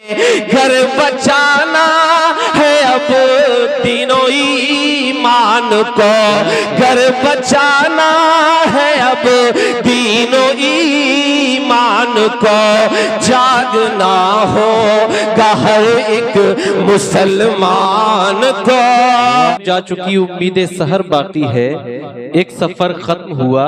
घर बचाना है अब तीनों ईमान को, घर बचाना है अब तीनों ईमान को, जागना होगा हर एक मुसलमान को। जा चुकी उम्मीदें सहर बाकी है, एक सफर खत्म हुआ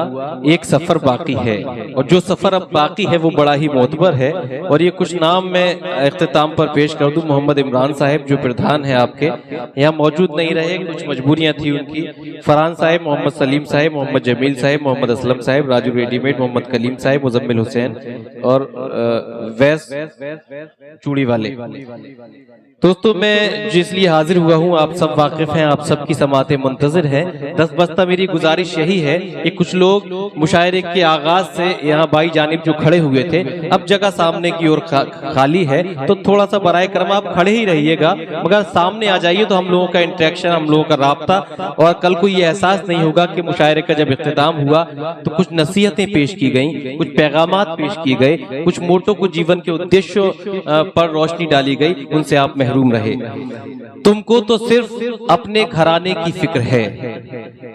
एक सफर बाकी है, और जो सफर अब बाकी है वो बड़ा ही मोतबर है। और ये कुछ नाम मैं इख्तिताम पर पेश कर दूं। मोहम्मद इमरान साहब जो प्रधान है आपके यहाँ मौजूद नहीं रहे, कुछ मजबूरियां थी उनकी। फरहान साहब, मोहम्मद सलीम साहब, मोहम्मद जमील साहब, मोहम्मद असलम साहब, राजू रेडीमेड, मोहम्मद कलीम साहब, मुजम्मिल हुसैन और वैस चूड़ी वाले। दोस्तों मैं जिसलिए हाजिर हुआ हूँ आप सब वाकिफ हैं, आप सबकी समातें मुंतजिर हैं। दस बस्ता मेरी गुजारिश यही है कि कुछ लोग मुशायरे के आगाज से यहाँ बाई जानिब जो खड़े हुए थे, अब जगह सामने की ओर खाली है, तो थोड़ा सा बराए करम आप खड़े ही रहिएगा, मगर सामने आ जाइए तो हम लोगों का इंटरेक्शन, हम लोगों का राब्ता, और कल को ये एहसास नहीं होगा कि मुशायरे का जब इख्तिताम हुआ तो कुछ नसीहतें पेश की गई, कुछ पैगामात पेश किए गए, कुछ मोटो को जीवन के उद्देश्यों पर रोशनी डाली गई, उनसे आप महरूम रहे। तुमको तो सिर्फ अपने घराने की फिक्र है,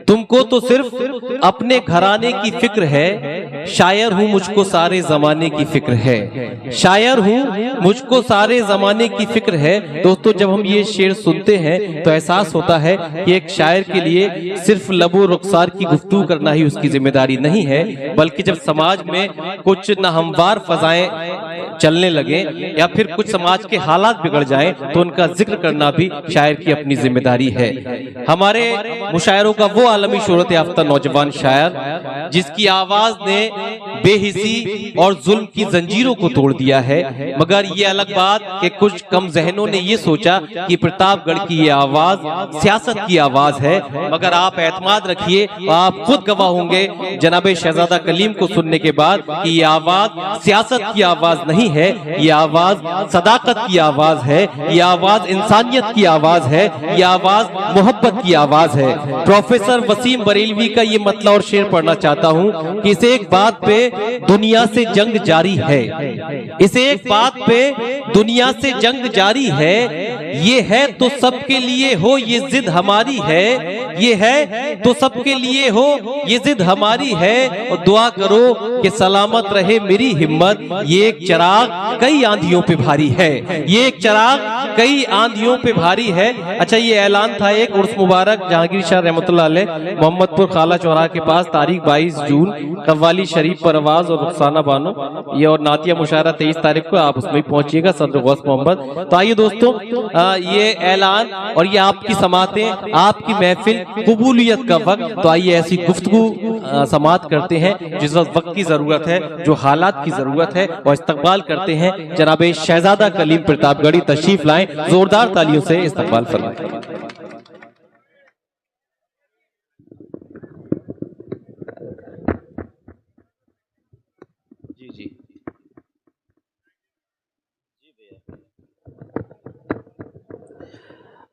तुमको तो सिर्फ अपने घराने की फिक्र है, शायर हूँ मुझको सारे जमाने की फिक्र है, शायर हूँ मुझको सारे जमाने की फिक्र है। दोस्तों जब हम ये शेर सुनते हैं तो एहसास होता है कि एक शायर के लिए सिर्फ लबो रुखसार की गुफ्तगू करना ही उसकी जिम्मेदारी नहीं है, बल्कि जब समाज में कुछ नाहमवार फजाएं चलने लगे या फिर कुछ समाज के हालात बिगड़ जाए तो उनका जिक्र करना भी शायर की अपनी जिम्मेदारी है। हमारे मुशायरों का वो आलमी शोहरत याफ्ता नौजवान शायर जिसकी आवाज ने बेहिसी और जुल्म की जंजीरों को तोड़ दिया है, मगर ये अलग बात कि कुछ कम जहनों ने ये सोचा कि प्रतापगढ़ की ये आवाज सियासत की आवाज है। मगर आप एतमाद रखिए, आप खुद गवाह होंगे जनाबे शहजादा कलीम को सुनने के बाद कि ये आवाज सियासत की आवाज नहीं है, ये आवाज सदाकत की आवाज है, ये आवाज इंसानियत की आवाज है, ये आवाज मोहब्बत की आवाज है। प्रोफेसर वसीम बरेलवी का ये मतला और शेर पढ़ना चाहता हूँ कि इस एक बात पे दुनिया से जंग जारी है, इस एक बात पे दुनिया से जंग जारी है, ये है तो सबके लिए हो ये जिद हमारी है, ये है तो सबके लिए हो ये जिद हमारी है, और दुआ करो कि सलामत रहे मेरी हिम्मत, ये एक चिराग कई आंधियों पे भारी है, ये एक चिराग कई आंधियों पे भारी है। अच्छा ये ऐलान था एक उर्स मुबारक जहांगीर शाह रहमतुल्लाह अलैह मोहम्मदपुर खाला चौराहा के पास तारीख 22 जून कव्वाली शरीफ पर आवाज और रुखसाना बानो, ये और नातिया मुशायरा 23 तारीख को, आप उसमें पहुंचिएगा सदर गौस मोहम्मद। तो आइए दोस्तों ये ऐलान और ये आपकी समातें, आपकी महफिल, कबूलियत का वक्त, तो आइए ऐसी गुफ्तगू समात करते हैं जिस वक्त की जरूरत है, जो हालात की जरूरत है, और इस्तकबाल करते हैं जनाबे शहजादा कलीम प्रतापगढ़ी तशरीफ लाएं, जोरदार तालियों से इस्तकबाल फरमाएं।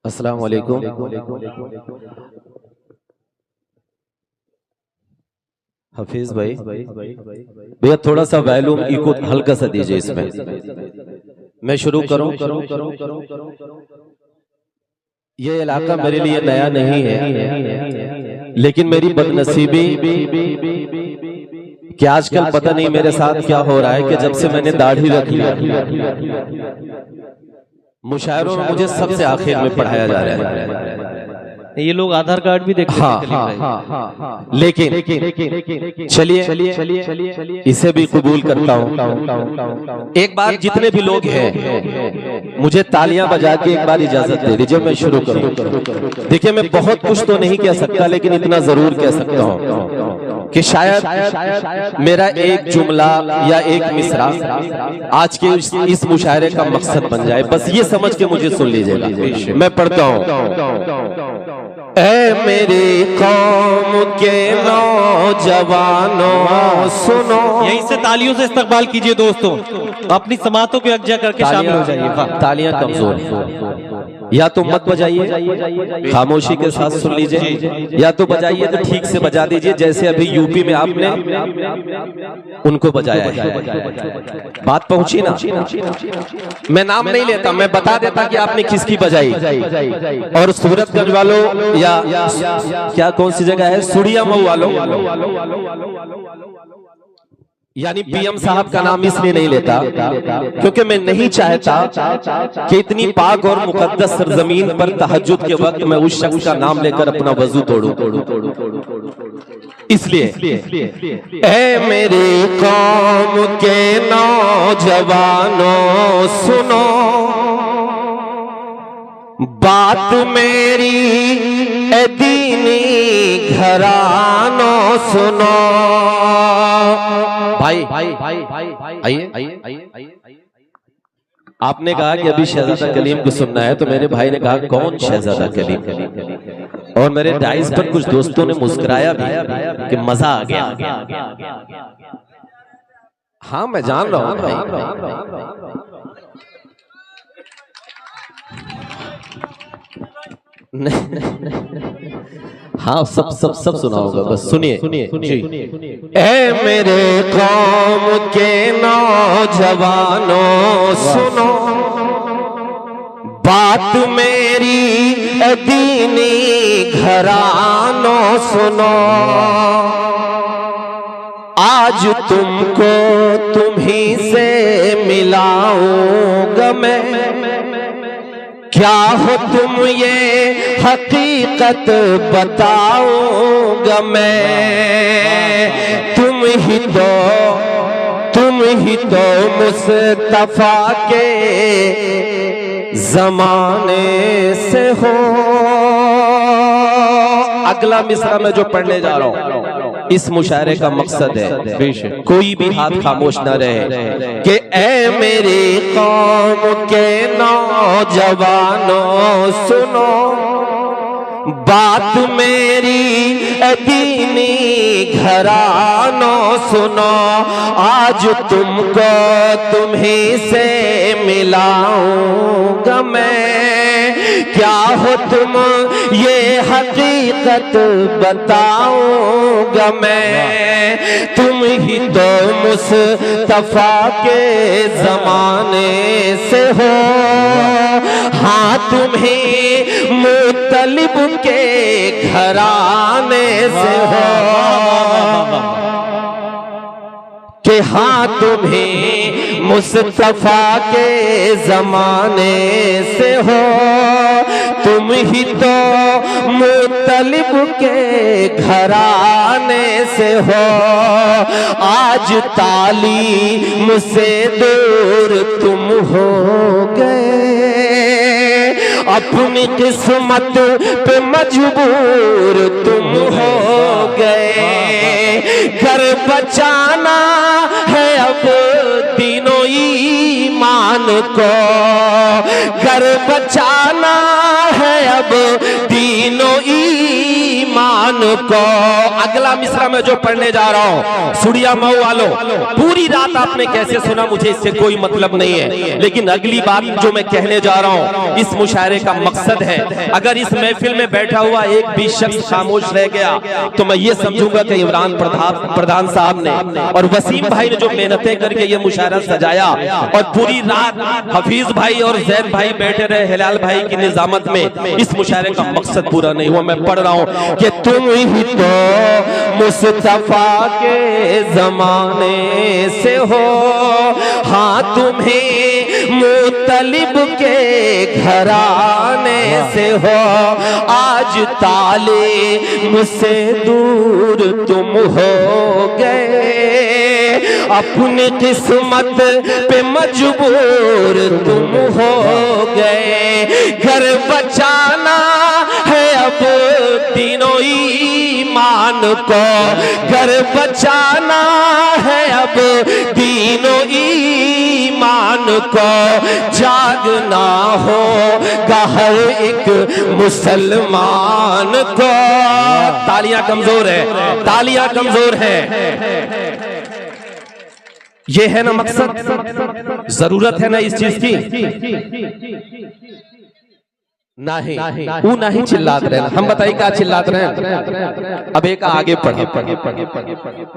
अस्सलाम वालेकुम। हफीज भाई भैया थोड़ा सा वॉल्यूम इको हल्का सा दीजिए इसमें। मैं शुरू करूं। ये इलाका मेरे लिए नया नहीं है, लेकिन मेरी बदनसीबी कि आजकल पता नहीं मेरे साथ क्या हो रहा है कि जब से मैंने दाढ़ी रख ली मुशायरों में मुझे सबसे आखिर में पढ़ाया जा रहा है। ये लोग आधार कार्ड भी देखते हाँ, लेकिन चलिए इसे भी कबूल करता हूँ। एक बार जितने भी लोग हैं मुझे तालियां बजा के एक बार इजाजत दे दीजिए, मैं शुरू करूँ। देखिए मैं बहुत कुछ तो नहीं कह सकता, लेकिन इतना जरूर कह सकता हूँ कि शायद मेरा एक जुमला या एक मिसरा आज के इस मुशायरे का मकसद बन जाए, बस ये समझ के मुझे सुन लीजिएगा। मैं पढ़ता हूँ। ऐ मेरी कौम के नौजवानों सुनो। यहीं से तालियों से इस्तकबाल कीजिए दोस्तों, अपनी समातों को यकजा करके शामिल हो जाइए। तालियां कमजोर हैं, या तो मत बजाइए, खामोशी के साथ सुन लीजिए, या तो बजाइए तो ठीक से बजा दीजिए, जैसे अभी यूपी में आपने उनको बजाया है। बात पहुंची ना? मैं नाम नहीं लेता, मैं बता देता कि आपने किसकी बजाई। और सूरतगंज वालों या क्या कौन सी जगह है, सुड़िया मऊ वालों, यानी पीएम साहब का नाम इसलिए नहीं लेता क्योंकि मैं नहीं चाहता कि इतनी पाक और मुकद्दस सरजमीन पर तहज्जुद के वक्त मैं उस शख्स का नाम लेकर अपना वजू तोड़ूं। इसलिए ऐ मेरे कौम के नौजवानों सुनो बात मेरी, ए दीनी घरानों सुनो। भाई आइए। आपने कहा कि अभी शहजादा कलीम को सुनना है, तो मेरे भाई ने कहा कौन शहजादा कलीम? और मेरे डाइस पर कुछ दोस्तों ने मुस्कुराया भी कि मजा आ गया। हाँ मैं जान रहा हूं। हाँ सब सुना होगा, बस सुनिए। ऐ मेरे कौम के नौजवानों सुनो बात मेरी, दीनी घरानों सुनो। आज तुमको तुम्ही से मिलाऊंगा मैं, क्या हो तुम ये हकीकत बताऊंगा मैं। तुम ही तो मुस्तफा के जमाने से हो। अगला मिसरा में जो पढ़ने जा रहा हूं, इस मुशायरे का मकसद है कोई भी हाथ खामोश न रहे कि ऐ मेरे कौम के नौजवानों सुनो बात मेरी, दीनी घरानों सुनो। आज तुमको तुम्ही से मिलाऊंगा मैं, क्या हो तुम ये हकीकत बताऊंगा मैं। तुम ही तो मुस्तफा के जमाने से हो, हाँ तुम्हें मुतलिब के घराने से हो कि हाँ तुम्हें मुस्तफा के जमाने से हो। तुम ही तो मुतलिब के घराने से हो। आज तालीम से दूर तुम हो गए, अपनी किस्मत पे मजबूर तुम हो गए। घर बचाना है अब तीनों ईमान को, घर बचाना है अब तीनों ईमान को। अगला मिसरा में जो पढ़ने जा रहा हूं, सुड़िया मऊ वालों, पूरी रात आपने कैसे सुना मुझे इससे कोई मतलब नहीं है, लेकिन अगली बात जो मैं कहने जा रहा हूं इस मुशायरे का मकसद है। अगर इस महफिल में बैठा हुआ एक भी शख्स खामोश रह गया तो मैं ये समझूंगा कि इमरान प्रधान साहब ने और वसीम भाई ने जो मेहनतें करके ये मुशायरा सजाया और पूरी रात हफीज भाई और जैद भाई बैठे रहे हिलाल भाई की निजामत में, इस मुशायरे का मकसद पूरा नहीं हुआ। मैं पढ़ रहा हूं कि तुम ही तो मुस्तफा के जमाने से हो, हाँ तुम्हें मुतलिब के घराने से हो। आज ताले मुझसे दूर तुम हो गए, अपनी किस्मत पे मजबूर तुम हो गए। घर बचाना है अब तीनों ईमान को, घर बचाना है अब तीनों ईमान को। जागना होगा हर एक मुसलमान को। तालियां कमजोर है, तालियां कमजोर है। ये है ना मकसद, जरूरत है ना इस चीज की। नहीं वो नहीं चिल्लात रहे। हम बताइए क्या चिल्लात रहे हैं। अब एक आगे पढ़े।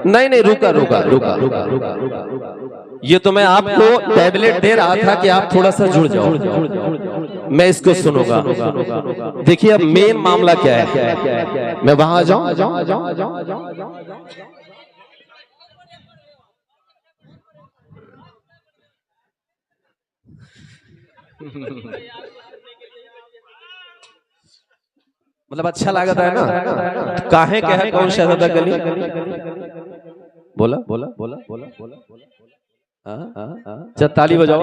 नहीं रुका रुका रुका रुका। ये तो मैं आपको टैबलेट दे रहा था कि आप थोड़ा सा जुड़ जाओ, मैं इसको सुनूंगा। देखिए अब मेन मामला क्या है, मैं वहां आ जाऊं। मतलब अच्छा लागत है ना। काहे कहे कौन शहजादा गली बोला बोला बोला बोला बोला बोला। ताली बजाओ।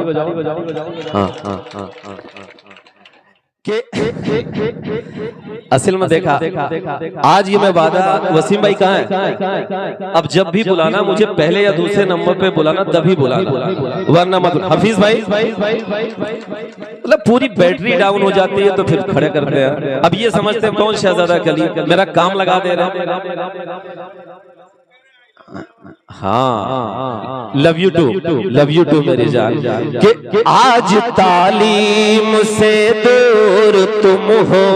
हाँ हाँ हाँ हाँ असल में देखा आज ये मैं वादा, वसीम भाई कहाँ है? अब जब भी बुलाना मुझे पहले या दूसरे नंबर पे बुलाना, तभी बुलाना, वरना मत। हफीज भाई मतलब पूरी बैटरी डाउन हो जाती है तो फिर खड़े करते हैं। अब ये समझते हैं कौन शहजादा कली, मेरा काम लगा दे रहा है। हाँ लव यू टू मेरी जान। कि आज तालीम से दूर तुम हो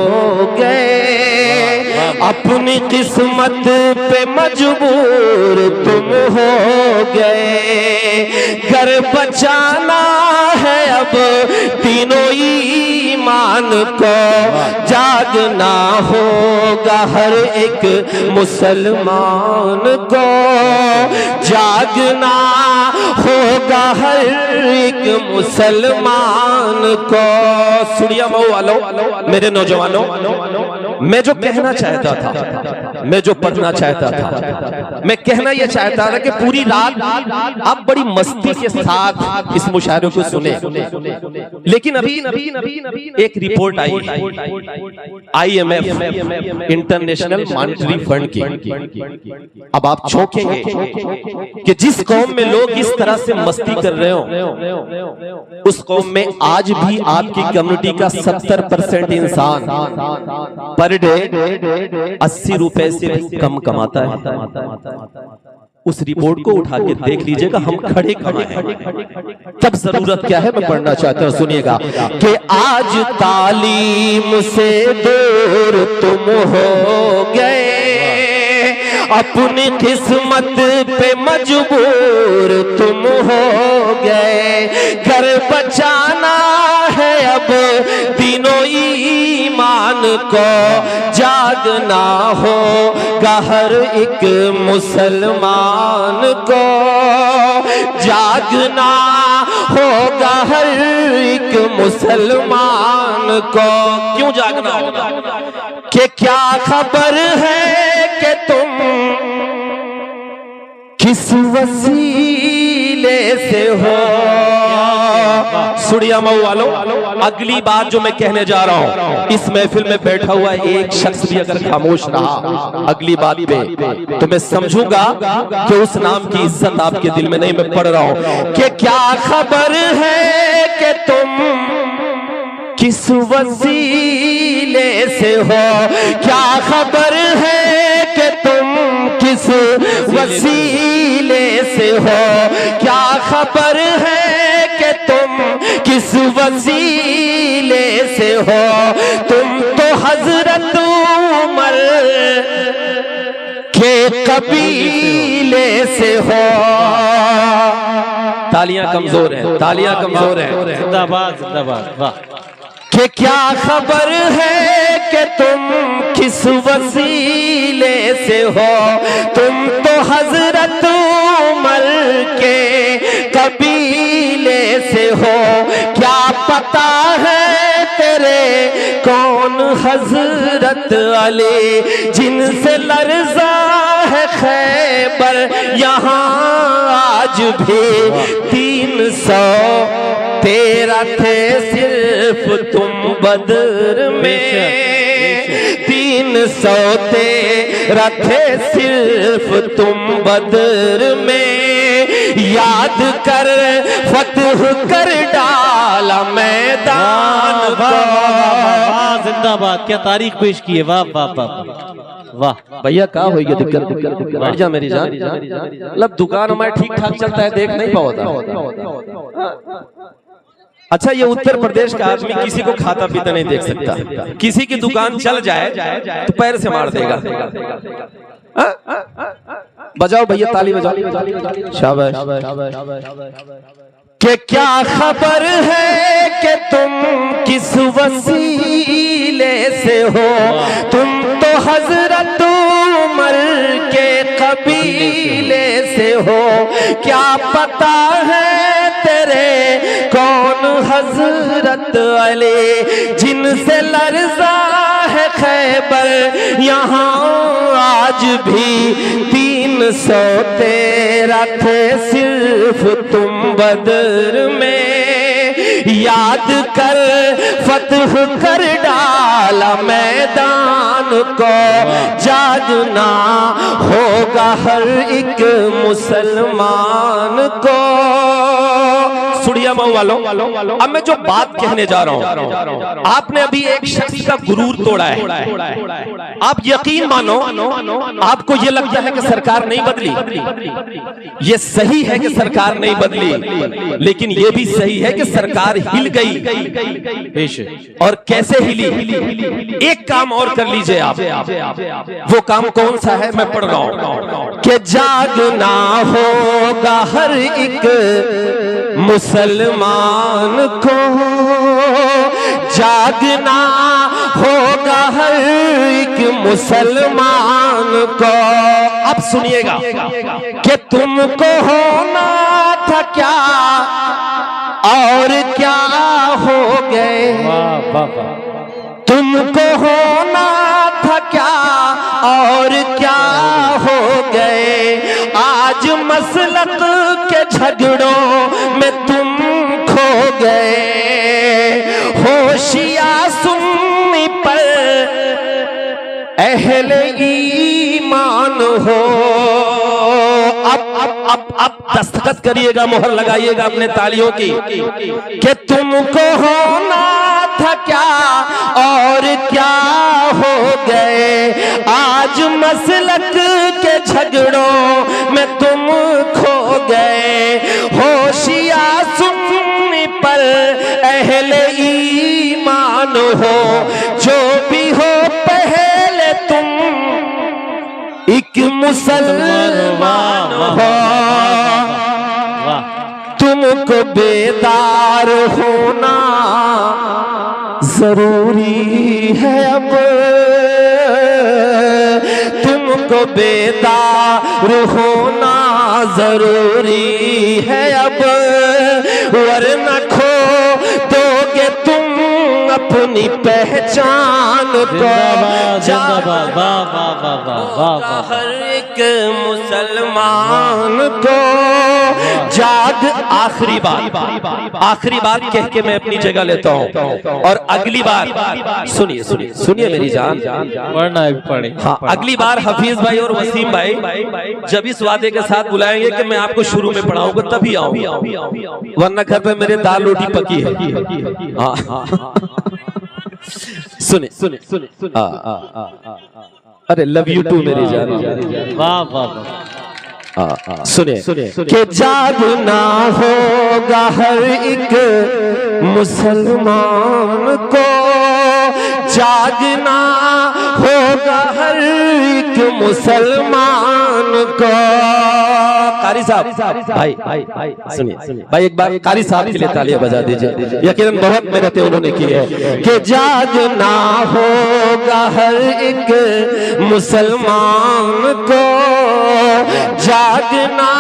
गए, अपनी किस्मत पे मजबूर तुम हो गए। घर बचाना है अब तीनों ईमान को, जागना होगा हर एक मुसलमान को, जागना होगा हर एक मुसलमान को। सुनिया मऊ वालों, मेरे नौजवानों, मैं जो कहना चाहता था, मैं जो पढ़ना चाहता था, मैं कहना यह चाहता था कि पूरी रात आप बड़ी मस्ती के साथ इस मुशायरे को सुने। लेकिन अभी एक रिपोर्ट आई IMF इंटरनेशनल मॉनेटरी फंड की। अब आप चौंकेंगे कि जिस कौम में लोग इस तरह से मस्ती कर रहे हो, उस कौम में आज भी आपकी कम्युनिटी का 70% इंसान पर डे 80 रुपए से भी कम कमाता है। उस रिपोर्ट को उठा के देख लीजिएगा, हम खड़े खड़े हैं। तब जरूरत क्या है मैं पढ़ना चाहता हूं, सुनिएगा। कि आज तालीम से दूर तुम हो गए, अपनी किस्मत पे मजबूर तुम हो गए। घर बचाना है अब तीनों ईमान को, जागना होगा हर एक मुसलमान को, जागना होगा हर एक मुसलमान को। क्यों जागना होगा? कि क्या खबर है कि तुम किस वसीले से हो। सुड़िया मऊ वालों, अगली बात जो मैं कहने जा रहा हूं, इस महफिल में बैठा हुआ एक शख्स भी अगर खामोश रहा अगली बात पे, तो मैं समझूंगा कि उस नाम की इज्जत आपके दिल में नहीं। मैं पढ़ रहा हूं कि क्या खबर है कि तुम किस वसीले से हो, क्या खबर है कि तुम किस वसीले से हो, क्या खबर है कि तुम किस वसीले से हो। तुम तो हजरत उमर के कबीले से हो। तालियां कमजोर हैं, तालियां कमजोर हैं। जिंदाबाद जिंदाबाद, वाह। कि क्या खबर है कि तुम किस वसीले से हो, तुम तो हजरत उमर के कबीले से हो। क्या पता है तेरे कौन हजरत अली, जिनसे लर्जा है खैबर यहाँ आज भी। 313 थे सिर्फ तुम बदर में, 313 थे सिर्फ तुम बदर में। याद कर फतह कर डाला मैदान को। जिंदाबाद, क्या तारीख पेश की है, वाह वाह वाह वाह। भैया क्या हो गया? दिक्कत बैठ जा मेरी जान। मतलब दुकान हमारे ठीक ठाक चलता है, देख नहीं पाता। अच्छा, ये उत्तर प्रदेश का आदमी किसी को खाता पीता नहीं देख सकता। किसी की दुकान चल जाए तो पैर से मार देगा। बजाओ भैया, ताली बजाओ, शाबाश। कि क्या खबर है कि तुम किस वसीले से हो, तुम तो हजरत उमर के कबीले से हो। क्या पता है तेरे कौन हजरत अली, जिनसे लर्जा है खैबर यहाँ आज भी। 313 थे सिर्फ तुम बदर में, याद कर फतह कर डाला मैदान को। जागना होगा हर एक मुसलमान को। सुड़िया मऊ वालों, अब मैं जो बात कहने जा रहा हूं, आपने अभी एक शख्स का गुरूर तोड़ा है। आप यकीन मानो, आपको यह लगता है कि सरकार नहीं बदली। ये सही है कि सरकार नहीं बदली, लेकिन यह भी सही है कि सरकार हिल गई। और कैसे हिली? एक काम और कर लीजिए आप। वो काम कौन सा है? मैं पढ़ रहा हूं कि जागना होगा हर एक मुसलमान को, जागना होगा हर एक मुसलमान को। अब सुनिएगा कि तुमको होना था क्या और क्या हो गए। तुमको होना था क्या और क्या हो गए। आज मसलक के झगड़ों में तुम खो गए। होशिया सुन्नी पर अहले ईमान हो। अब दस्तखत करिएगा, मोहर लगाइएगा अपने तालियों की कि तुमको होना था क्या और क्या हो गए। आज मसलक के झगड़ों में तुम खो गए। होशिया सुन्नी पर अहले ईमान हो। जो भी हो पहले तुम एक मुसलमान हो। तुमको बेदार होना जरूरी है अब। तुमको बेदार होना जरूरी है अब, वरना खो दोगे तुम अपनी पहचान को। हर एक मुसलमान को जाग। आखिरी बात कह के मैं अपनी जगह लेता हूँ। और अगली बार सुनिए मेरी जान, हाँ, अगली बार हफीज भाई और वसीम भाई जब इस वादे के साथ बुलाएंगे कि मैं आपको शुरू में पढ़ाऊंगा तभी आऊंगा, वरना घर पे मेरे दाल रोटी पकी है। हाँ सुने अरे लव यू टू मेरी जान। वाह वाह। सुने कि जागना होगा हर एक मुसलमान को। जागना होगा हर एक मुसलमान को। कारी साहब भाई सुनिए भाई, एक बार कारी साहब के लिए तालियां बजा दीजिए। यकीनन बहुत मेहनतें उन्होंने की है कि जागना होगा हर एक मुसलमान को। जागना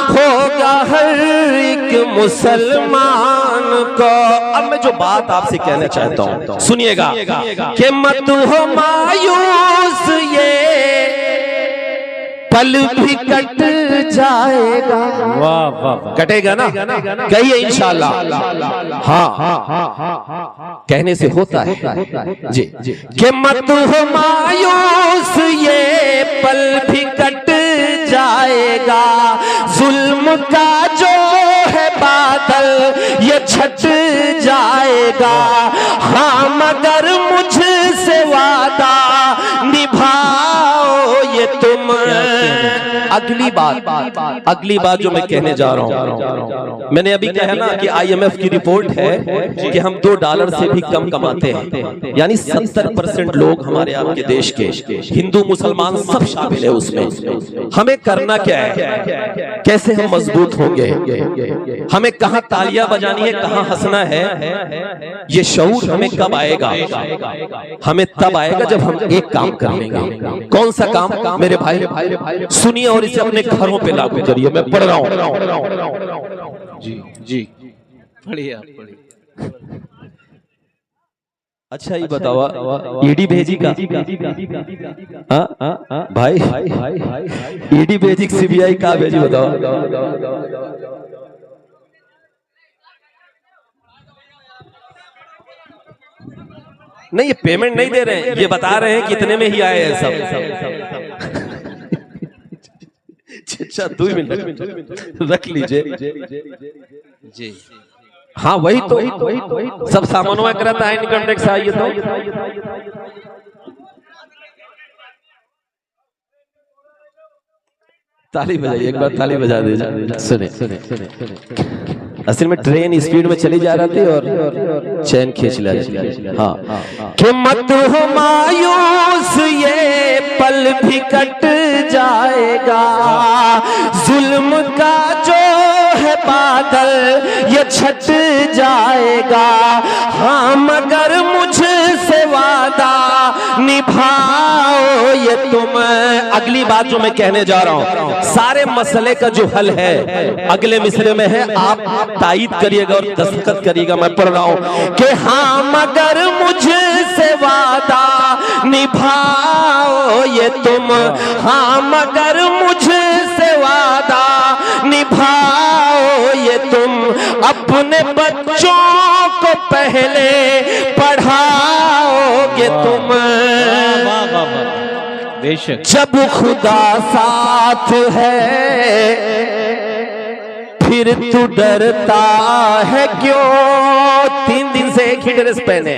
होगा हर एक मुसलमान को। अब मैं जो बात आपसे कहना चाहता हूं सुनिएगा कि मत हो मायूस, ये पल भी कट जाएगा। वाह वाह, कटेगा ना? कहिए इंशाअल्लाह। हाँ, कहने से होता है जी। कि मत हो मायूस, ये पल भी कट जाएगा। जुल्म का जो है बादल ये छट जाएगा। हाँ, मगर मुझसे वादा निभाओ ये तुम। अगली बात जो मैं कहने जा रहा हूं, मैंने अभी कहा ना कि IMF की रिपोर्ट है कि हम $2 से भी कम कमाते हैं, यानी 70% लोग हमारे आपके देश के हिंदू मुसलमान सब शामिल है उसमें। हमें करना क्या है, कैसे हम मजबूत होंगे, हमें कहां तालियां बजानी है, कहां हंसना है, ये शऊर हमें कब आएगा? हमें तब आएगा जब हम एक काम कर लेंगे। कौन सा काम मेरे भाई सुनिए और इसे अपने घरों पे लागू करिए। मैं पढ़ रहा हूं। जी पढ़िए आप पढ़िए। अच्छा ये बताओ, ईडी भेजी का भाई ईडी भेजी CBI का भेजी बताओ। नहीं ये पेमेंट नहीं दे रहे हैं, ये बता रहे हैं कितने में ही आए हैं सब। अच्छा 2 मिनट रख लीजिए जी। हाँ वही तो सब सामानों में करता है इनकम टैक्स आइए तो ताली बजाइए, एक बार ताली बजा दीजिए। सुने असल में ट्रेन स्पीड में चली जा रही थी और चैन खींच लिया। हाँ कि मत हो मायूस, ये पल भी कट जाएगा, जुल्म का जो है बादल ये छट जाएगा। हाँ मगर मुझसे वादा निभाओ ये तुम। अगली बात जो मैं कहने जा रहा हूं, सारे मसले का जो हल है अगले मिसरे में है, आप तायीद करिएगा और दस्तखत करिएगा। मैं पढ़ रहा हूं कि हाँ मगर मुझसे वादा निभाओ ये तुम, हाँ मगर मुझसे वादा निभाओ ये तुम, अपने बच्चों को पहले पढ़ाओगे तुम। बेशक जब खुदा साथ है फिर तू डरता है क्यों? 3 दिन से एक ही ड्रेस पहने,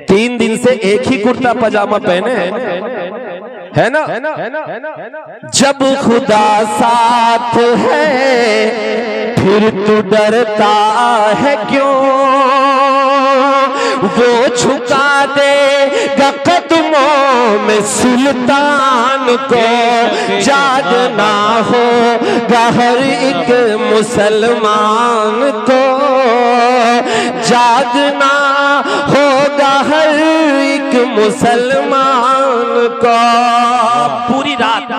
3 दिन से एक ही कुर्ता पजामा पहने, है ना? जब खुदा साथ है फिर तू डरता है क्यों? वो झुका देगा कदमों में सुल्तान को, जागना होगा हर एक मुसलमान को, जागना होगा हर एक मुसलमान को। पूरी रात